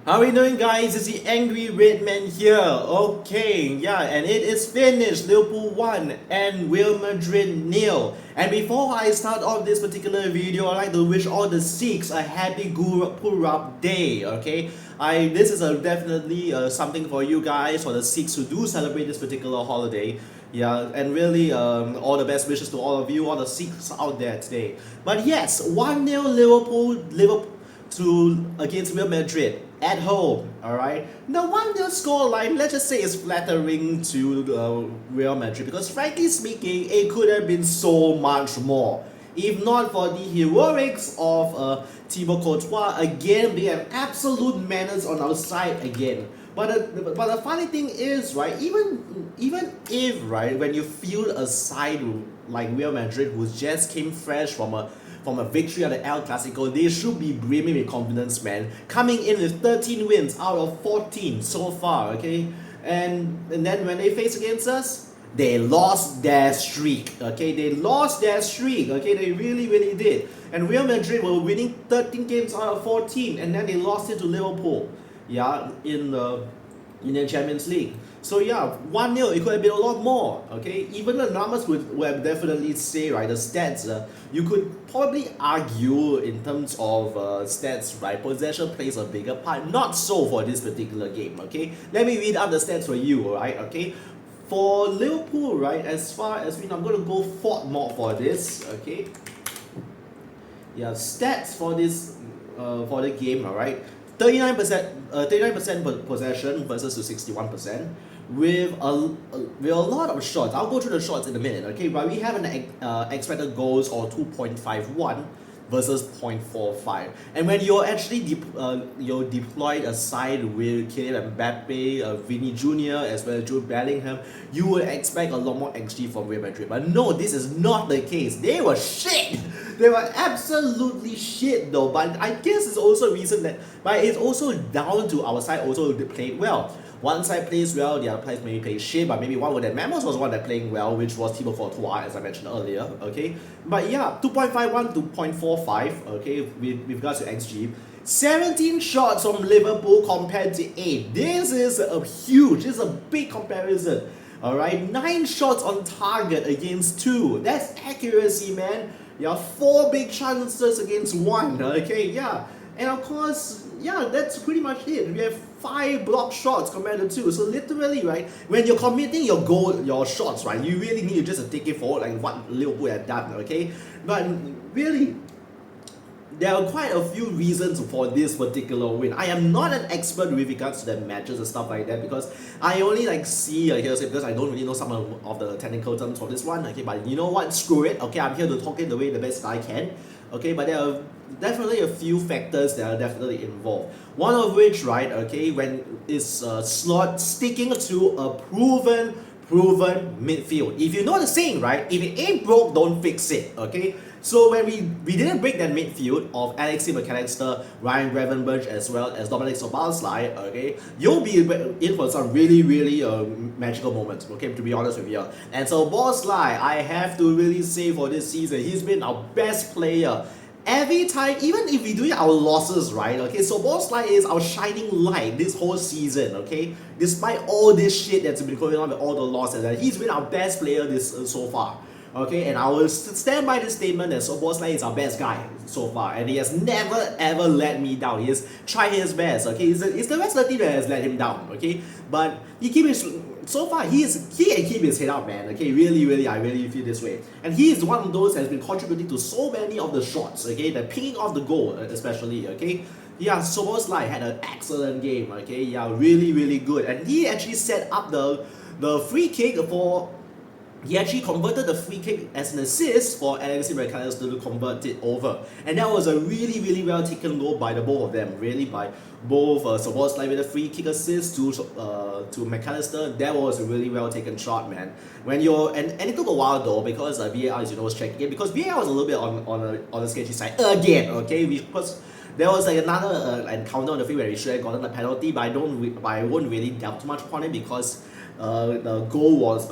How are we doing, guys? It's the Angry Red Man here. Okay, yeah, and it is finished. Liverpool 1 and Real Madrid 0. And before I start off this particular video, I'd like to wish all the Sikhs a happy Guru Purab Day. Okay, this is definitely something for you guys, for the Sikhs who do celebrate this particular holiday. Yeah, and really all the best wishes to all of you, all the Sikhs out there today. But yes, 1-0 Liverpool against Real Madrid at home. Alright, the 1-0 scoreline, let's just say, is flattering to Real Madrid because, frankly speaking, it could have been so much more if not for the heroics of Thibaut Courtois again being an absolute menace on our side again. But the funny thing is, right, even if, right, when you field a side like Real Madrid who just came fresh from a victory at the El Clasico, they should be brimming with confidence, man. Coming in with 13 wins out of 14 so far, okay? And then when they face against us, they lost their streak, okay? They lost their streak, okay? They really did. And Real Madrid were winning 13 games out of 14, and then they lost it to Liverpool, yeah, in the Champions League. So yeah, 1-0, it could have been a lot more, okay? Even the numbers would definitely say, right, the stats, you could probably argue in terms of stats, right, possession plays a bigger part. Not so for this particular game, okay? Let me read out the stats for you, alright, okay? For Liverpool, right, as far as I'm going to go Fort more for this, okay? Yeah, stats for this, for the game, alright? 39% possession versus to 61%, with a lot of shots. I'll go through the shots in a minute, okay? But we have an expected goals or 2.51 versus 0.45. And when you're actually you're deployed a side with Kylian Mbappe, Vinny Jr. as well as Jude Bellingham, you would expect a lot more XG from Real Madrid. But no, this is not the case. They were shit. They were absolutely shit though. But I guess it's also a reason that, but it's also down to our side also played well. One side plays well, the other side maybe plays shit, but maybe one of the members was one that playing well, which was Thibaut Courtois, as I mentioned earlier, okay? But yeah, 2.51 to 0.45, okay, with regards to XG. 17 shots from Liverpool compared to 8. This is this is a big comparison, alright? 9 shots on target against 2. That's accuracy, man. Yeah, 4 big chances against 1, okay, yeah. And of course, yeah, that's pretty much it. We have 5 block shots compared to 2. So literally, right, when you're committing your shots, right, you really need to just take it forward like what Liverpool had done, okay? But really, there are quite a few reasons for this particular win. I am not an expert with regards to the matches and stuff like that because I only like see hearsay because I don't really know some of the technical terms for this one. Okay, but you know what? Screw it. Okay, I'm here to talk it the best I can. Okay, but there are definitely a few factors that are definitely involved. One of which, right, okay, when is Slot sticking to a proven midfield. If you know the saying, right, if it ain't broke, don't fix it, okay? So when we didn't break that midfield of Alexis McAllister, Ryan Gravenberch, as well as Dominic Szoboszlai, okay, you'll be in for some really magical moments, okay, to be honest with you. And so Szoboszlai, I have to really say for this season, he's been our best player. Every time, even if we do our losses, right, okay, Szoboszlai is our shining light this whole season, okay? Despite all this shit that's been going on with all the losses, he's been our best player this so far. Okay, and I will stand by this statement that Szoboszlai is our best guy so far, and he has never ever let me down. He has tried his best. Okay, it's the rest of the team that has let him down. Okay, but he keep his so far he can keep his head up, man. Okay, really, I really feel this way, and he is one of those that has been contributing to so many of the shots. Okay, the picking off the goal especially. Okay. Yeah, Szoboszlai had an excellent game. Okay, yeah, really good, and he actually set up the free kick for. He actually converted the free kick as an assist for Alexis McAllister to convert it over. And that was a really well taken goal by the both of them. Really, by both Szoboszlai with a free kick assist to McAllister. That was a really well taken shot, man. When you're and it took a while though because VAR, as you know, was checking it because VAR was a little bit on the sketchy side again. Okay, because there was like another encounter on the field where we should have gotten a penalty, but I won't really delve too much upon it because the goal was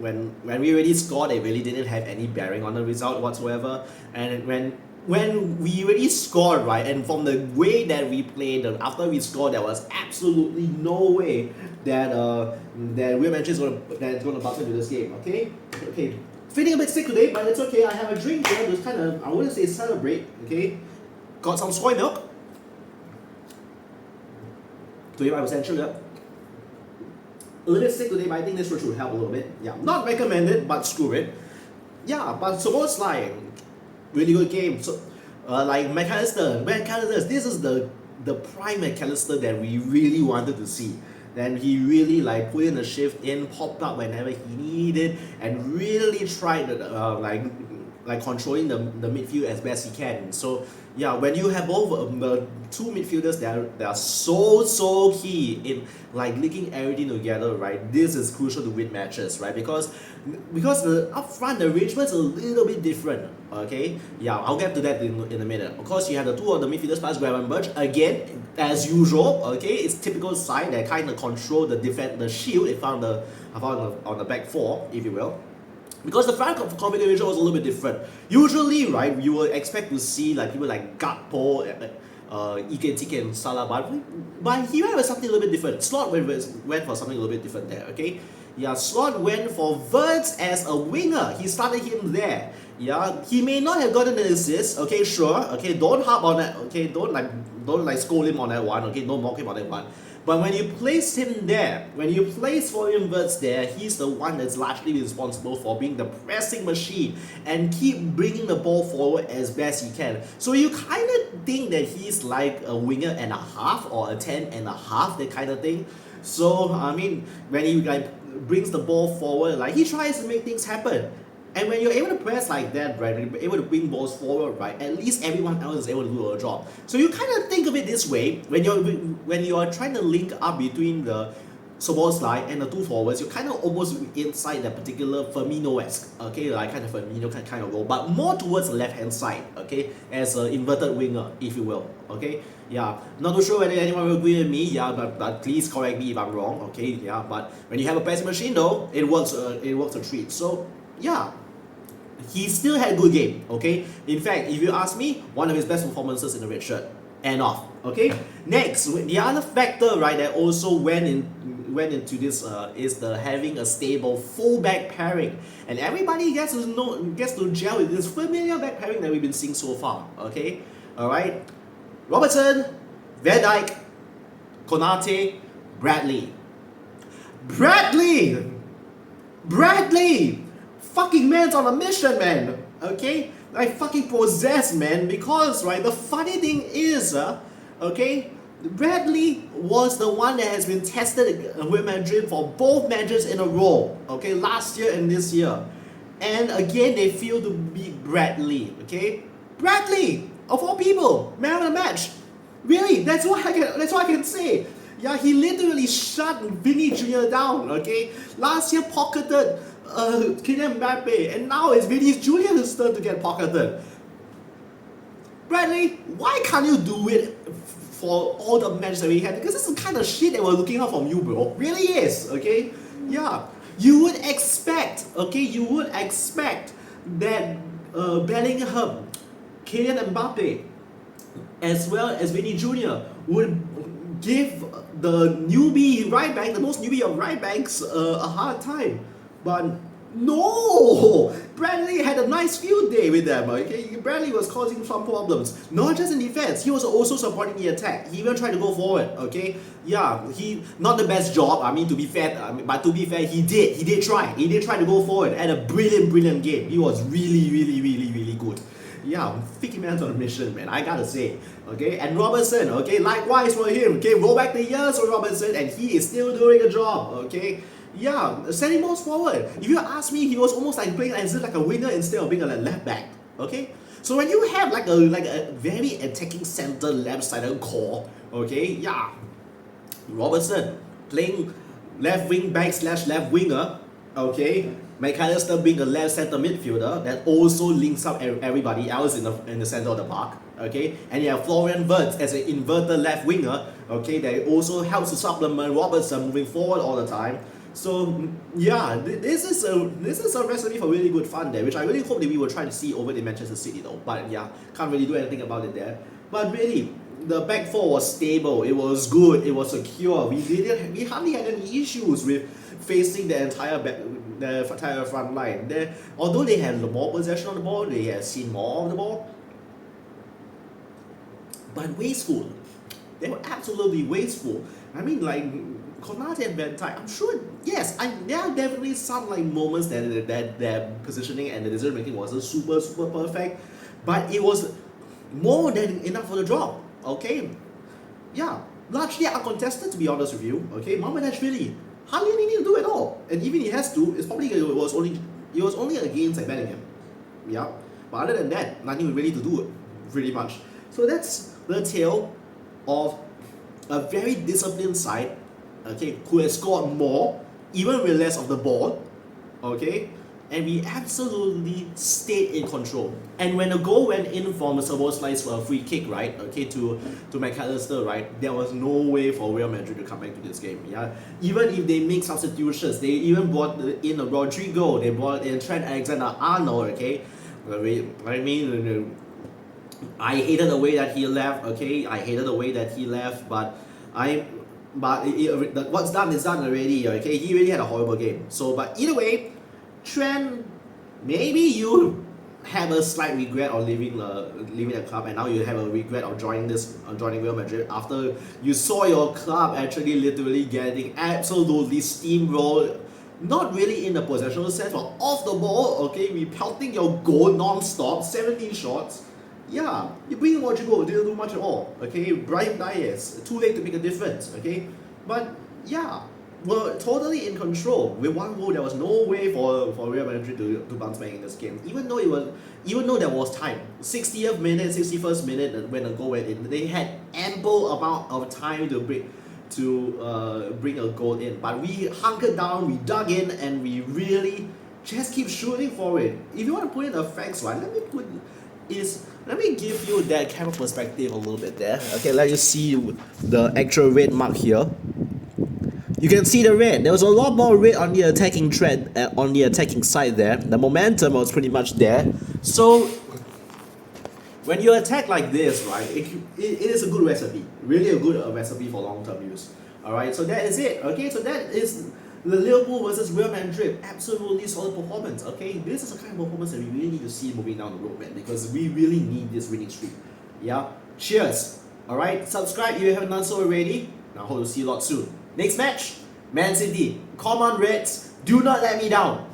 when we already scored, it really didn't have any bearing on the result whatsoever. And when when we already scored, right, and from the way that we played, after we scored, there was absolutely no way that Real Madrid is gonna bounce into this game. Okay, okay. Feeling a bit sick today, but it's okay. I have a drink here to kind of, I wouldn't say celebrate. Okay, got some soy milk. 25% sugar. A little bit sick today, but I think this should help a little bit. Yeah, not recommended, but screw it. Yeah, but Szoboszlai, really good game. So, like McAllister, this is the prime McAllister that we really wanted to see. Then he really like put in the shift in, popped up whenever he needed, and really tried like controlling the midfield as best he can. So yeah, when you have both the two midfielders that are so key in like linking everything together, right? This is crucial to win matches, right? Because the up front the arrangement's a little bit different. Okay, yeah, I'll get to that in a minute. Of course, you have the two of the midfielders plus Graham and Birch again as usual. Okay, it's typical side that kind of control the shield in front of on the back four, if you will. Because the front configuration was a little bit different. Usually, right, you would expect to see like people like Gakpo, Ike and Salah, but he went for something a little bit different. Slot went for something a little bit different there, okay? Yeah, Slot went for Wirtz as a winger. He started him there. Yeah, he may not have gotten an assist, okay, sure, okay, don't harp on that, okay, don't like scold him on that one, okay, don't mock him on that one. But when you place him there, when you place Florian Wirtz there, he's the one that's largely responsible for being the pressing machine and keep bringing the ball forward as best he can. So you kind of think that he's like a winger and a half or a 10 and a half, that kind of thing. So I mean, when he like brings the ball forward, like he tries to make things happen. And when you're able to press like that, right, and you're able to bring balls forward, right, at least everyone else is able to do a job. So you kind of think of it this way, when you're trying to link up between the Szoboszlai and the two forwards, you're kind of almost inside that particular Firmino-esque, okay, like kind of Firmino kind of role, but more towards the left-hand side, okay, as an inverted winger, if you will, okay. Yeah, not too sure whether anyone will agree with me, yeah, but please correct me if I'm wrong, okay, yeah, but when you have a pressing machine though, it works a treat. So yeah, he still had a good game, okay? In fact, if you ask me, one of his best performances in the red shirt. End off, okay? Next, the other factor, right, that also went into this is the having a stable full-back pairing. And everybody gets to gel with this familiar back pairing that we've been seeing so far, okay? Alright? Robertson, Van Dijk, Konate, Bradley. Bradley! Fucking man's on a mission, man. Okay? Like fucking possessed, man. Because, right, the funny thing is, okay, Bradley was the one that has been tested with Madrid for both matches in a row. Okay, last year and this year. And again, they failed to beat Bradley. Okay? Bradley, of all people, man of the match. Really, that's what I can say. Yeah, he literally shut Vinny Jr. down. Okay? Last year pocketed Kylian Mbappe, and now it's Vinicius Junior's turn to get pocketed. Bradley, why can't you do it for all the matches that we had? Because this is the kind of shit that we're looking out from you, bro. Really is, okay? Yeah. You would expect that Bellingham, Kylian Mbappe, as well as Vinny Jr. would give the newbie right back, the most newbie of right backs, a hard time. But no! Bradley had a nice field day with them, okay? Bradley was causing some problems. Not just in defense, he was also supporting the attack. He even tried to go forward, okay? Yeah, he, not the best job, I mean, to be fair, he did try to go forward and a brilliant game. He was really good. Yeah, freaking man's on a mission, man, I gotta say. Okay, and Robertson, okay, likewise for him, okay, roll back the years for Robertson and he is still doing a job, okay? Yeah, sending balls forward. If you ask me, he was almost like playing as if like a winger instead of being a left back. Okay? So when you have like a very attacking center left-sided core, okay, yeah. Robertson playing left wing back / left winger, okay. McAllister being a left center midfielder that also links up everybody else in the center of the park, okay. And you have Florian Wirtz as an inverted left winger, okay, that also helps to supplement Robertson moving forward all the time. So yeah, this is a recipe for really good fun there, which I really hope that we will try to see over in Manchester City though. But yeah, can't really do anything about it there. But really, the back four was stable. It was good. It was secure. We hardly had any issues with facing the entire front line. Although they had more possession on the ball, they had seen more of the ball, but wasteful. They were absolutely wasteful. I mean, like Konate and Van Dijk, I'm sure. Yes, there are definitely some like moments that their positioning and the decision making wasn't super perfect, but it was more than enough for the job. Okay, yeah, largely uncontested to be honest with you. Okay, Mamadashvili hardly anything to do at all, and even he has to, it was only against like Bellingham. Yeah, but other than that, nothing really to do pretty much. So that's the tale of a very disciplined side, okay, who has scored more, even with less of the ball, okay, and we absolutely stayed in control. And when the goal went in from Szoboszlai's free kick, right, okay, to McAllister, right, there was no way for Real Madrid to come back to this game. Yeah, even if they make substitutions, they even brought in a Rodrigo, they brought in Trent Alexander-Arnold, okay. I mean, I hated the way that he left. Okay, I hated the way that he left, but what's done is done already. Okay, he really had a horrible game. So, but either way, Trent, maybe you have a slight regret of leaving the club, and now you have a regret of joining Real Madrid after you saw your club actually literally getting absolutely steamrolled. Not really in the possessional sense, but off the ball. Okay, we pelting your goal non-stop, 17 shots. Yeah, you bring in Rodrigo, didn't do much at all. Okay, Brahim Diaz, too late to make a difference. Okay, but yeah, we're totally in control. With one goal, there was no way for Real Madrid to bounce back in this game. Even though there was time, 60th minute, 61st minute when the goal went in, they had ample amount of time to bring a goal in. But we hunkered down, we dug in, and we really just keep shooting for it. If you want to put in the facts, right, let me give you that camera perspective a little bit there. Okay, let you see the actual red mark here. You can see the red. There was a lot more red on the attacking trend, on the attacking side there. The momentum was pretty much there. So when you attack like this, right, it is a good recipe. Really a good recipe for long-term use. Alright, so that is it. Okay, so that is the Liverpool versus Real Madrid. Absolutely solid performance. Okay, this is the kind of performance that we really need to see moving down the road, man, because we really need this winning streak. Yeah, cheers. Alright, subscribe if you haven't done so already. I hope to see you a lot soon. Next match, Man City. Come on, Reds. Do not let me down.